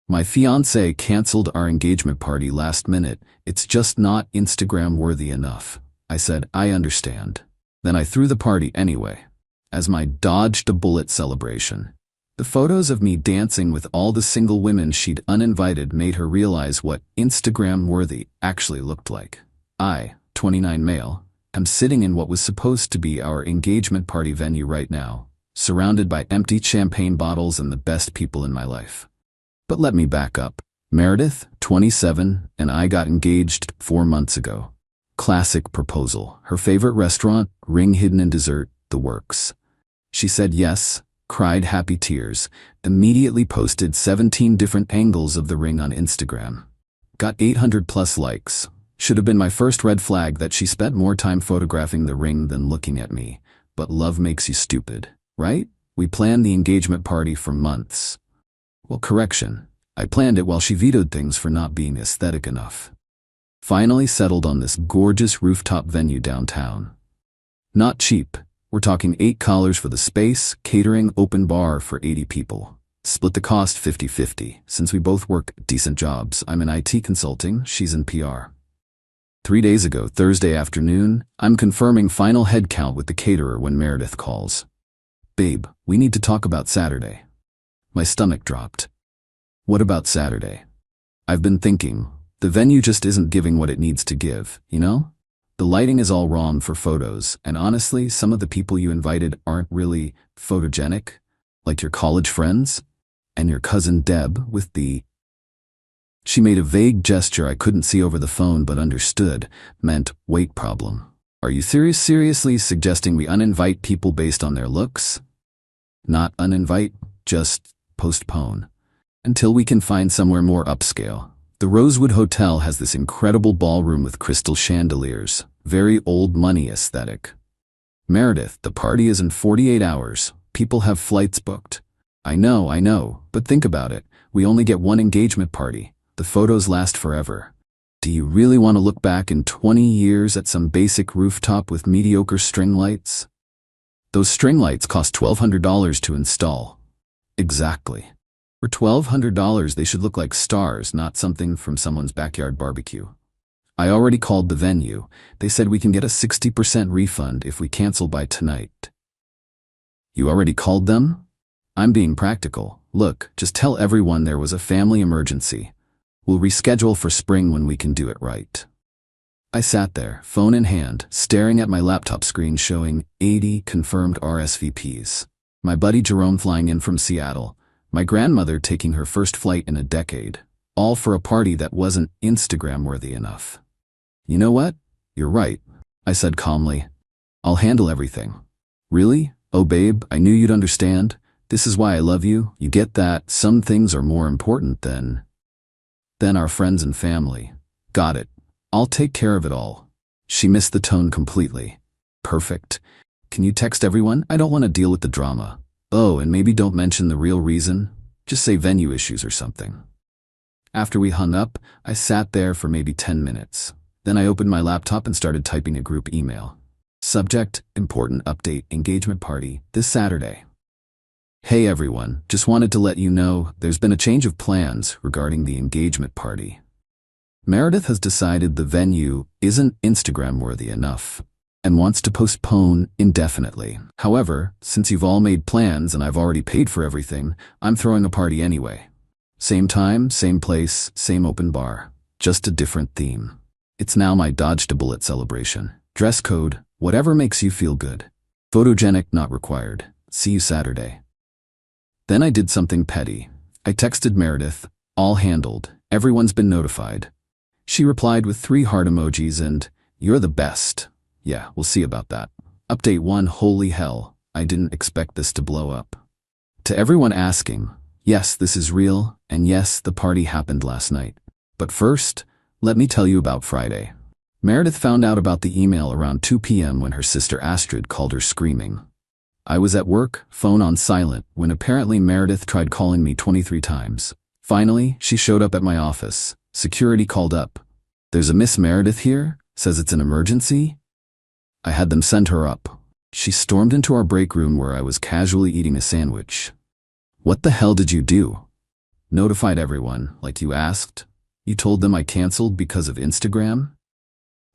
My fiancé canceled our engagement party last minute. It's just not Instagram worthy enough. I said, I understand. Then I threw the party anyway, as my dodged a bullet celebration. The photos of me dancing with all the single women she'd uninvited made her realize what Instagram worthy actually looked like. I, 29 male, am sitting in what was supposed to be our engagement party venue right now, surrounded by empty champagne bottles and the best people in my life. But let me back up. Meredith, 27, and I got engaged 4 months ago. Classic proposal. Her favorite restaurant, ring hidden in dessert, the works. She said yes, cried happy tears, immediately posted 17 different angles of the ring on Instagram. Got 800 plus likes. Should have been my first red flag that she spent more time photographing the ring than looking at me. But love makes you stupid, right? We planned the engagement party for months. Well, correction. I planned it while she vetoed things for not being aesthetic enough. Finally settled on this gorgeous rooftop venue downtown. Not cheap. We're talking $8 for the space, catering, open bar for 80 people. Split the cost 50-50, since we both work decent jobs. I'm in IT consulting, she's in PR. 3 days ago, Thursday afternoon, I'm confirming final head count with the caterer when Meredith calls. Babe, we need to talk about Saturday. My stomach dropped. What about Saturday? I've been thinking, the venue just isn't giving what it needs to give, you know? The lighting is all wrong for photos, and honestly, some of the people you invited aren't really photogenic, like your college friends, and your cousin Deb with the... She made a vague gesture I couldn't see over the phone but understood, meant weight problem. Are you seriously suggesting we uninvite people based on their looks? Not uninvite, just postpone. Until we can find somewhere more upscale. The Rosewood Hotel has this incredible ballroom with crystal chandeliers, very old money aesthetic. Meredith, the party is in 48 hours. People have flights booked. I know, but think about it. We only get one engagement party. The photos last forever. Do you really want to look back in 20 years at some basic rooftop with mediocre string lights? Those string lights cost $1,200 to install. Exactly. For $1,200, they should look like stars, not something from someone's backyard barbecue. I already called the venue. They said we can get a 60% refund if we cancel by tonight. You already called them? I'm being practical. Look, just tell everyone there was a family emergency. We'll reschedule for spring when we can do it right. I sat there, phone in hand, staring at my laptop screen showing 80 confirmed RSVPs. My buddy Jerome flying in from Seattle. My grandmother taking her first flight in a decade, all for a party that wasn't Instagram-worthy enough. You know what? You're right, I said calmly. I'll handle everything. Really? Oh babe, I knew you'd understand. This is why I love you. You get that some things are more important than our friends and family. Got it. I'll take care of it all. She missed the tone completely. Perfect. Can you text everyone? I don't want to deal with the drama. Oh, and maybe don't mention the real reason. Just say venue issues or something. After we hung up, I sat there for maybe 10 minutes. Then I opened my laptop and started typing a group email. Subject, important update, engagement party, this Saturday. Hey everyone, just wanted to let you know there's been a change of plans regarding the engagement party. Meredith has decided the venue isn't Instagram-worthy enough and wants to postpone indefinitely. However, since you've all made plans and I've already paid for everything, I'm throwing a party anyway. Same time, same place, same open bar. Just a different theme. It's now my dodged a bullet celebration. Dress code, whatever makes you feel good. Photogenic not required. See you Saturday. Then I did something petty. I texted Meredith, all handled, everyone's been notified. She replied with 3 heart emojis and, you're the best. Yeah, we'll see about that. Update 1, holy hell, I didn't expect this to blow up. To everyone asking, yes, this is real, and yes, the party happened last night. But first, let me tell you about Friday. Meredith found out about the email around 2 p.m. when her sister Astrid called her screaming. I was at work, phone on silent, when apparently Meredith tried calling me 23 times. Finally, she showed up at my office. Security called up. There's a Miss Meredith here, says it's an emergency. I had them send her up. She stormed into our break room where I was casually eating a sandwich. What the hell did you do? Notified everyone, like you asked. You told them I canceled because of Instagram?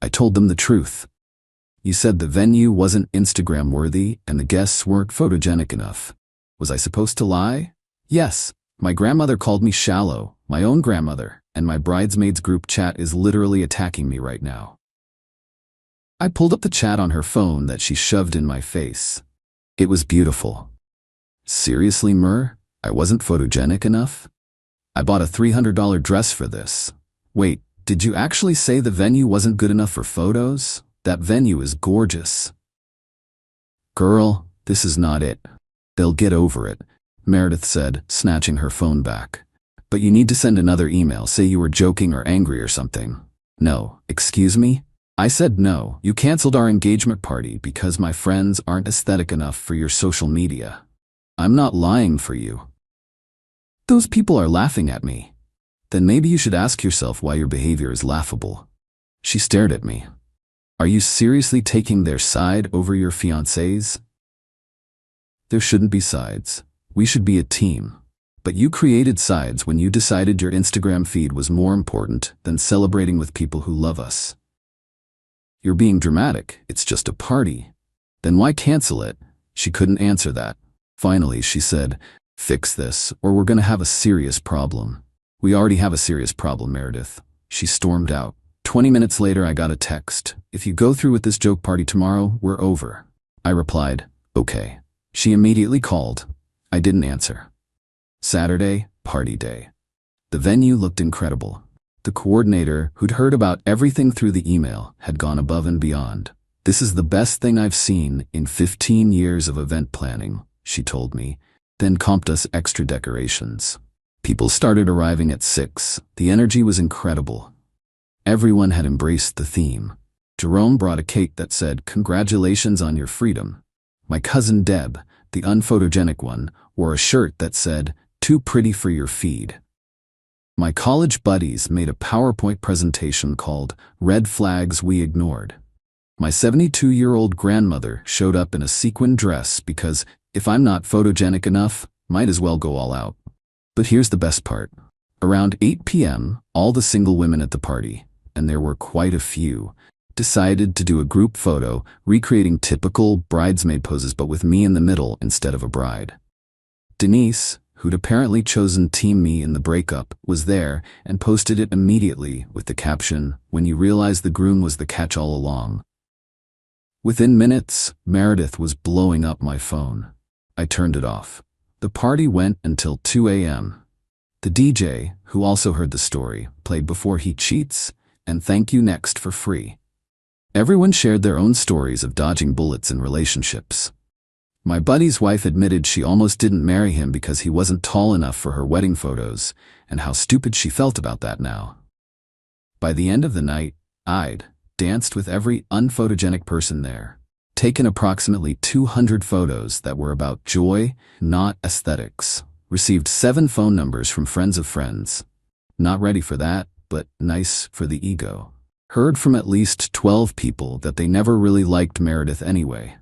I told them the truth. You said the venue wasn't Instagram worthy and the guests weren't photogenic enough. Was I supposed to lie? Yes. My grandmother called me shallow, my own grandmother, and my bridesmaids group chat is literally attacking me right now. I pulled up the chat on her phone that she shoved in my face. It was beautiful. Seriously, Mur? I wasn't photogenic enough? I bought a $300 dress for this. Wait, did you actually say the venue wasn't good enough for photos? That venue is gorgeous. Girl, this is not it. They'll get over it, Meredith said, snatching her phone back. But you need to send another email, say you were joking or angry or something. No, excuse me? I said no, you canceled our engagement party because my friends aren't aesthetic enough for your social media. I'm not lying for you. Those people are laughing at me. Then maybe you should ask yourself why your behavior is laughable. She stared at me. Are you seriously taking their side over your fiancés? There shouldn't be sides. We should be a team. But you created sides when you decided your Instagram feed was more important than celebrating with people who love us. You're being dramatic. It's just a party. Then why cancel it? She couldn't answer that. Finally, she said, fix this, or we're gonna have a serious problem. We already have a serious problem, Meredith. She stormed out. 20 minutes later, I got a text. If you go through with this joke party tomorrow, we're over. I replied, okay. She immediately called. I didn't answer. Saturday, party day. The venue looked incredible. The coordinator, who'd heard about everything through the email, had gone above and beyond. This is the best thing I've seen in 15 years of event planning, she told me, then comped us extra decorations. People started arriving at 6. The energy was incredible. Everyone had embraced the theme. Jerome brought a cake that said, "Congratulations on your freedom." My cousin Deb, the unphotogenic one, wore a shirt that said, "Too pretty for your feed." My college buddies made a PowerPoint presentation called "Red Flags We Ignored." My 72-year-old grandmother showed up in a sequin dress because, if I'm not photogenic enough, might as well go all out. But here's the best part. Around 8 p.m., all the single women at the party, and there were quite a few, decided to do a group photo, recreating typical bridesmaid poses but with me in the middle instead of a bride. Denise, who'd apparently chosen Team Me in the breakup, was there and posted it immediately with the caption, "When you realize the groom was the catch all along." Within minutes, Meredith was blowing up my phone. I turned it off. The party went until 2 a.m. The DJ, who also heard the story, played Before He Cheats and Thank You Next for free. Everyone shared their own stories of dodging bullets in relationships. My buddy's wife admitted she almost didn't marry him because he wasn't tall enough for her wedding photos, and how stupid she felt about that now. By the end of the night, I'd danced with every unphotogenic person there, taken approximately 200 photos that were about joy, not aesthetics, received 7 phone numbers from friends of friends. Not ready for that, but nice for the ego. Heard from at least 12 people that they never really liked Meredith anyway.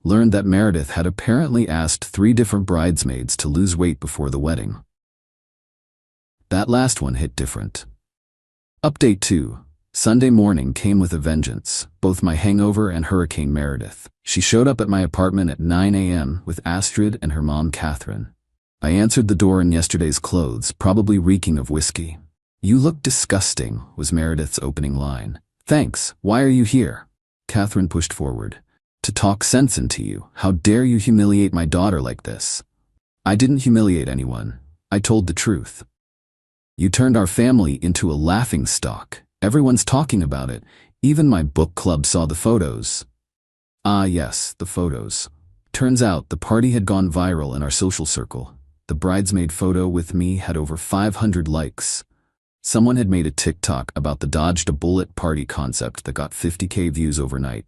Learned that Meredith had apparently asked 3 different bridesmaids to lose weight before the wedding. That last one hit different. Update 2. Sunday morning came with a vengeance, both my hangover and Hurricane Meredith. She showed up at my apartment at 9 a.m. with Astrid and her mom Catherine. I answered the door in yesterday's clothes, probably reeking of whiskey. "You look disgusting," was Meredith's opening line. "Thanks, why are you here?" Catherine pushed forward. "To talk sense into you. How dare you humiliate my daughter like this?" "I didn't humiliate anyone. I told the truth. You turned our family into a laughingstock. Everyone's talking about it. Even my book club saw the photos." Ah yes, the photos. Turns out the party had gone viral in our social circle. The bridesmaid photo with me had over 500 likes. Someone had made a TikTok about the dodged a bullet party concept that got 50K views overnight.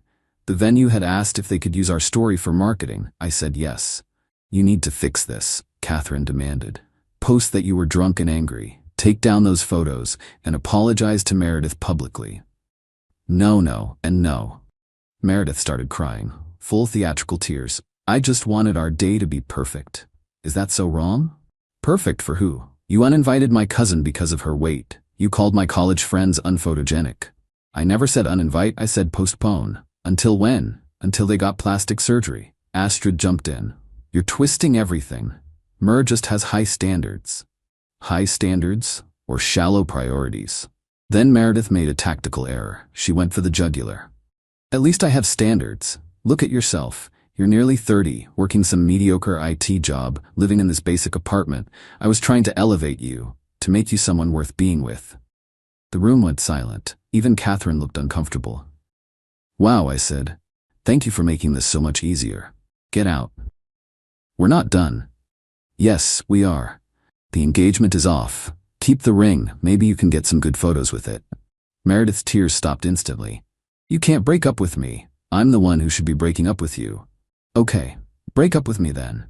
The venue had asked if they could use our story for marketing. I said yes. "You need to fix this," Catherine demanded. "Post that you were drunk and angry. Take down those photos and apologize to Meredith publicly." No, and no. Meredith started crying, full theatrical tears. "I just wanted our day to be perfect." "Is that so wrong?" "Perfect for who? You uninvited my cousin because of her weight. You called my college friends unphotogenic. I never said uninvite, I said postpone. Until when? Until they got plastic surgery. Astrid jumped in. You're twisting everything. Mur just has high standards. High standards or shallow priorities? Then Meredith made a tactical error. She went for the jugular. At least I have standards. Look at yourself. You're nearly 30, working some mediocre IT job, living in this basic apartment. I was trying to elevate you, to make you someone worth being with. The room went silent. Even Catherine looked uncomfortable. Wow, I said. Thank you for making this so much easier. Get out. We're not done. Yes, we are. The engagement is off. Keep the ring, maybe you can get some good photos with it. Meredith's tears stopped instantly. You can't break up with me. I'm the one who should be breaking up with you. Okay, break up with me then.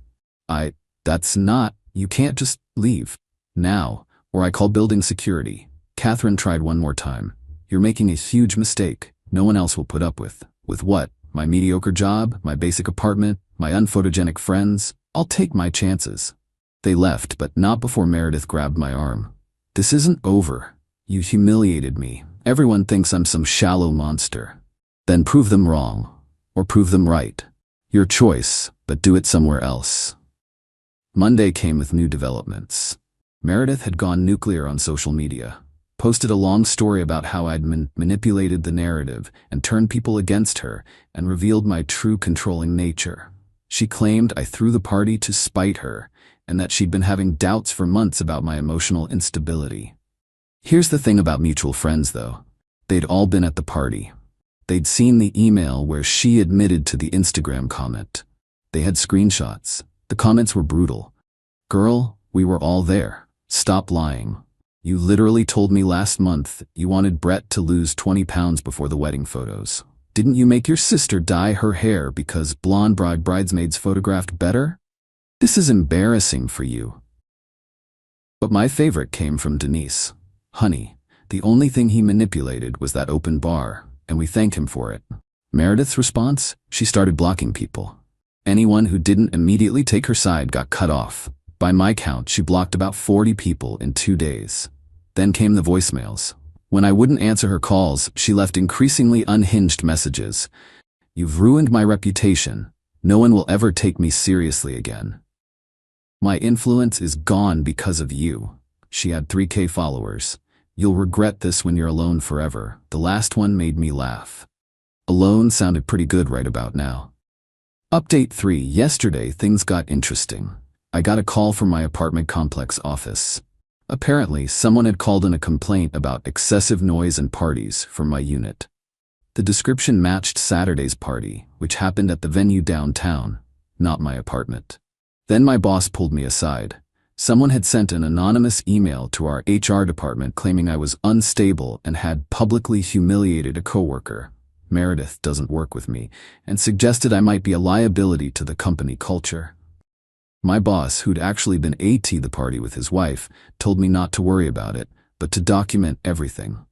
That's not, you can't just leave. Now, or I call building security. Catherine tried one more time. You're making a huge mistake. No one else will put up with. With what? My mediocre job, my basic apartment, my unphotogenic friends? I'll take my chances. They left, but not before Meredith grabbed my arm. This isn't over. You humiliated me. Everyone thinks I'm some shallow monster. Then prove them wrong. Or prove them right. Your choice, but do it somewhere else. Monday came with new developments. Meredith had gone nuclear on social media. Posted a long story about how I'd manipulated the narrative and turned people against her and revealed my true controlling nature. She claimed I threw the party to spite her and that she'd been having doubts for months about my emotional instability. Here's the thing about mutual friends, though. They'd all been at the party. They'd seen the email where she admitted to the Instagram comment. They had screenshots. The comments were brutal. Girl, we were all there. Stop lying. You literally told me last month you wanted Brett to lose 20 pounds before the wedding photos. Didn't you make your sister dye her hair because blonde bridesmaids photographed better? This is embarrassing for you. But my favorite came from Denise. Honey, the only thing he manipulated was that open bar, and we thank him for it. Meredith's response? She started blocking people. Anyone who didn't immediately take her side got cut off. By my count, she blocked about 40 people in 2 days. Then came the voicemails. When I wouldn't answer her calls, she left increasingly unhinged messages. You've ruined my reputation. No one will ever take me seriously again. My influence is gone because of you. She had 3K followers. You'll regret this when you're alone forever. The last one made me laugh. Alone sounded pretty good right about now. Update 3. Yesterday, things got interesting. I got a call from my apartment complex office. Apparently, someone had called in a complaint about excessive noise and parties from my unit. The description matched Saturday's party, which happened at the venue downtown, not my apartment. Then my boss pulled me aside. Someone had sent an anonymous email to our HR department claiming I was unstable and had publicly humiliated a coworker. Meredith doesn't work with me, and suggested I might be a liability to the company culture. My boss, who'd actually been at the party with his wife, told me not to worry about it, but to document everything.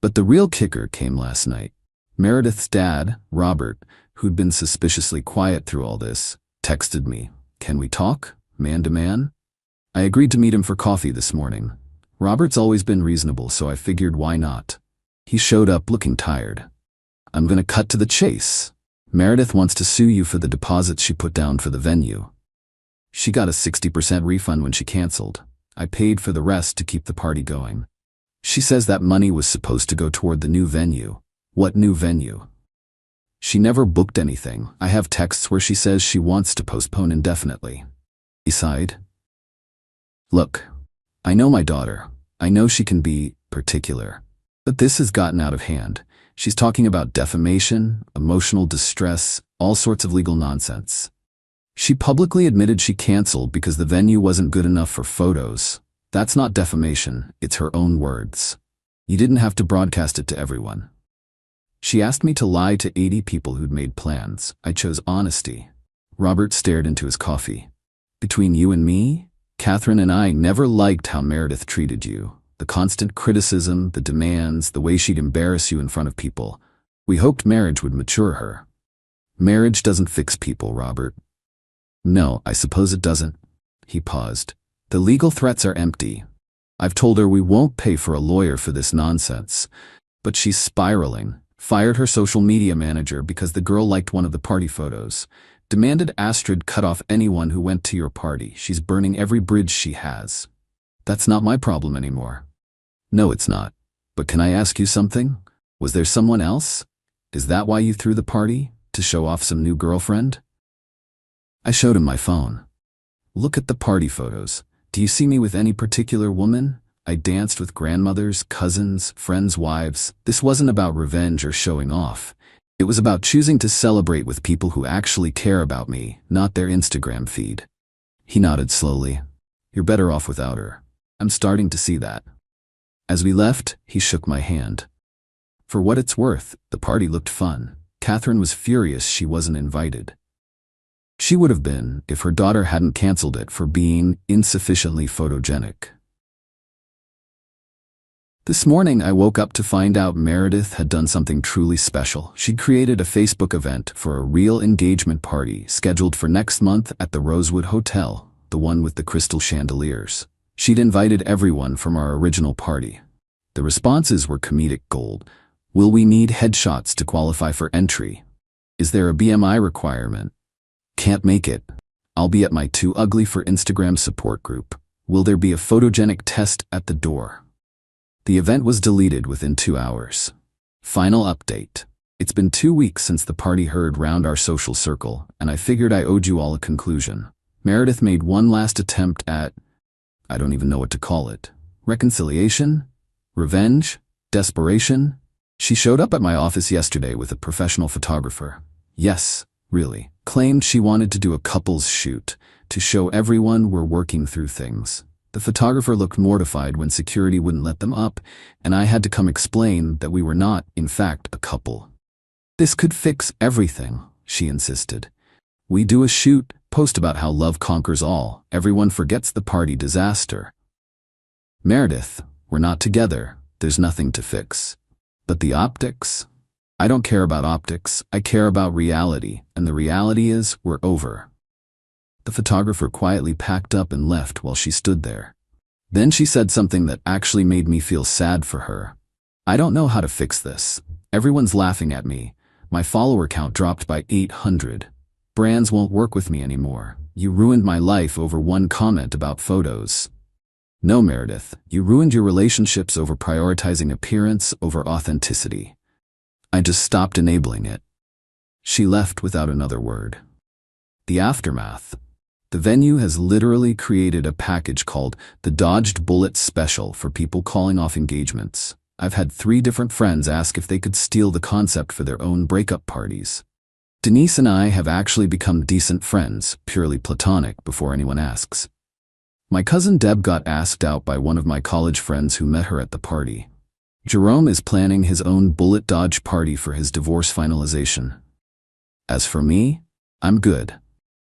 But the real kicker came last night. Meredith's dad, Robert, who'd been suspiciously quiet through all this, texted me. Can we talk? Man to man? I agreed to meet him for coffee this morning. Robert's always been reasonable, so I figured why not. He showed up looking tired. I'm gonna cut to the chase. Meredith wants to sue you for the deposits she put down for the venue. She got a 60% refund when she canceled. I paid for the rest to keep the party going. She says that money was supposed to go toward the new venue. What new venue? She never booked anything. I have texts where she says she wants to postpone indefinitely. He sighed. Look, I know my daughter. I know she can be particular. But this has gotten out of hand. She's talking about defamation, emotional distress, all sorts of legal nonsense. She publicly admitted she canceled because the venue wasn't good enough for photos. That's not defamation, it's her own words. You didn't have to broadcast it to everyone. She asked me to lie to 80 people who'd made plans. I chose honesty. Robert stared into his coffee. Between you and me, Catherine and I never liked how Meredith treated you. The constant criticism, the demands, the way she'd embarrass you in front of people. We hoped marriage would mature her. Marriage doesn't fix people, Robert. No, I suppose it doesn't. He paused. The legal threats are empty. I've told her we won't pay for a lawyer for this nonsense. But she's spiraling. Fired her social media manager because the girl liked one of the party photos. Demanded Astrid cut off anyone who went to your party. She's burning every bridge she has. That's not my problem anymore. No, it's not. But can I ask you something? Was there someone else? Is that why you threw the party? To show off some new girlfriend? I showed him my phone. Look at the party photos. Do you see me with any particular woman? I danced with grandmothers, cousins, friends' wives. This wasn't about revenge or showing off. It was about choosing to celebrate with people who actually care about me, not their Instagram feed. He nodded slowly. You're better off without her. I'm starting to see that. As we left, he shook my hand. For what it's worth, the party looked fun. Catherine was furious she wasn't invited. She would have been if her daughter hadn't canceled it for being insufficiently photogenic. This morning, I woke up to find out Meredith had done something truly special. She'd created a Facebook event for a real engagement party scheduled for next month at the Rosewood Hotel, the one with the crystal chandeliers. She'd invited everyone from our original party. The responses were comedic gold. Will we need headshots to qualify for entry? Is there a BMI requirement? Can't make it. I'll be at my Too Ugly for Instagram support group. Will there be a photogenic test at the door? The event was deleted within 2 hours. Final update. It's been 2 weeks since the party heard round our social circle, and I figured I owed you all a conclusion. Meredith made one last attempt at, I don't even know what to call it. Reconciliation? Revenge? Desperation? She showed up at my office yesterday with a professional photographer. Yes, really. Claimed she wanted to do a couples shoot, to show everyone we're working through things. The photographer looked mortified when security wouldn't let them up, and I had to come explain that we were not, in fact, a couple. This could fix everything, she insisted. We do a shoot, post about how love conquers all, everyone forgets the party disaster. Meredith, we're not together, there's nothing to fix. But the optics? I don't care about optics, I care about reality, and the reality is, we're over. The photographer quietly packed up and left while she stood there. Then she said something that actually made me feel sad for her. I don't know how to fix this. Everyone's laughing at me. My follower count dropped by 800. Brands won't work with me anymore. You ruined my life over one comment about photos. No, Meredith, you ruined your relationships over prioritizing appearance over authenticity. I just stopped enabling it. She left without another word. The aftermath. The venue has literally created a package called the Dodged Bullet Special for people calling off engagements. I've had 3 different friends ask if they could steal the concept for their own breakup parties. Denise and I have actually become decent friends, purely platonic, before anyone asks. My cousin Deb got asked out by one of my college friends who met her at the party. Jerome is planning his own bullet dodge party for his divorce finalization. As for me, I'm good.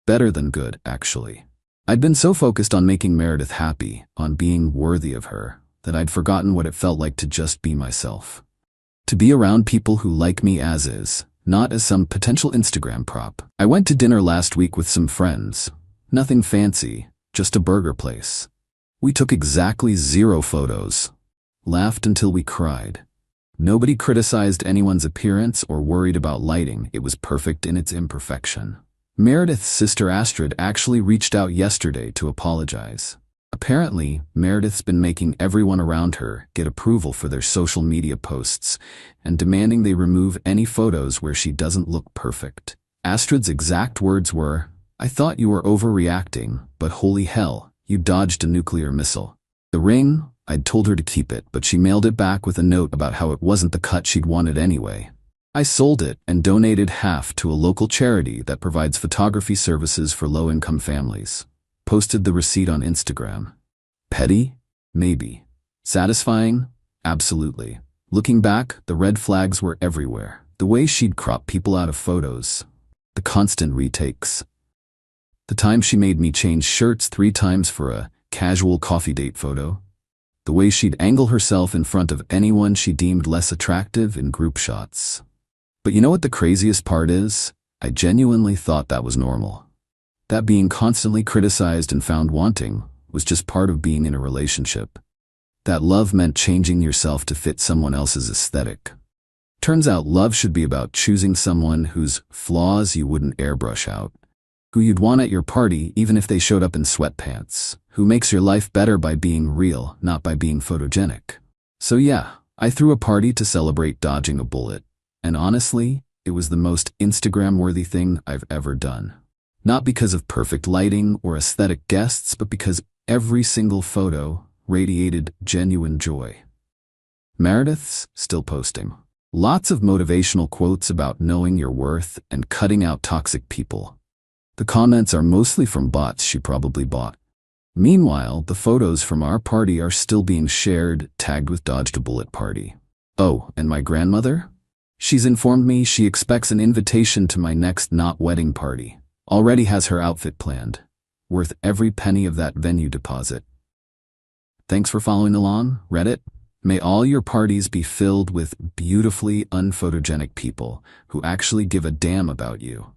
Better than good, actually. I'd been so focused on making Meredith happy, on being worthy of her, that I'd forgotten what it felt like to just be myself. To be around people who like me as is, not as some potential Instagram prop. I went to dinner last week with some friends. Nothing fancy, just a burger place. We took exactly 0 photos. Laughed until we cried. Nobody criticized anyone's appearance or worried about lighting. It was perfect in its imperfection. Meredith's sister Astrid actually reached out yesterday to apologize. Apparently, Meredith's been making everyone around her get approval for their social media posts and demanding they remove any photos where she doesn't look perfect. Astrid's exact words were, "I thought you were overreacting, but holy hell, you dodged a nuclear missile." The ring, I'd told her to keep it, but she mailed it back with a note about how it wasn't the cut she'd wanted anyway. I sold it and donated half to a local charity that provides photography services for low-income families. Posted the receipt on Instagram. Petty? Maybe. Satisfying? Absolutely. Looking back, the red flags were everywhere. The way she'd crop people out of photos. The constant retakes. The time she made me change shirts 3 times for a casual coffee date photo. The way she'd angle herself in front of anyone she deemed less attractive in group shots. But you know what the craziest part is? I genuinely thought that was normal. That being constantly criticized and found wanting was just part of being in a relationship. that love meant changing yourself to fit someone else's aesthetic. Turns out love should be about choosing someone whose flaws you wouldn't airbrush out, who you'd want at your party even if they showed up in sweatpants, who makes your life better by being real, not by being photogenic. So yeah, I threw a party to celebrate dodging a bullet, and honestly, it was the most Instagram-worthy thing I've ever done. Not because of perfect lighting or aesthetic guests, but because every single photo radiated genuine joy. Meredith's still posting. Lots of motivational quotes about knowing your worth and cutting out toxic people. The comments are mostly from bots she probably bought. Meanwhile, the photos from our party are still being shared, tagged with Dodged a Bullet Party. Oh, and my grandmother? She's informed me she expects an invitation to my next not-wedding party. Already has her outfit planned. Worth every penny of that venue deposit. Thanks for following along, Reddit. May all your parties be filled with beautifully unphotogenic people who actually give a damn about you.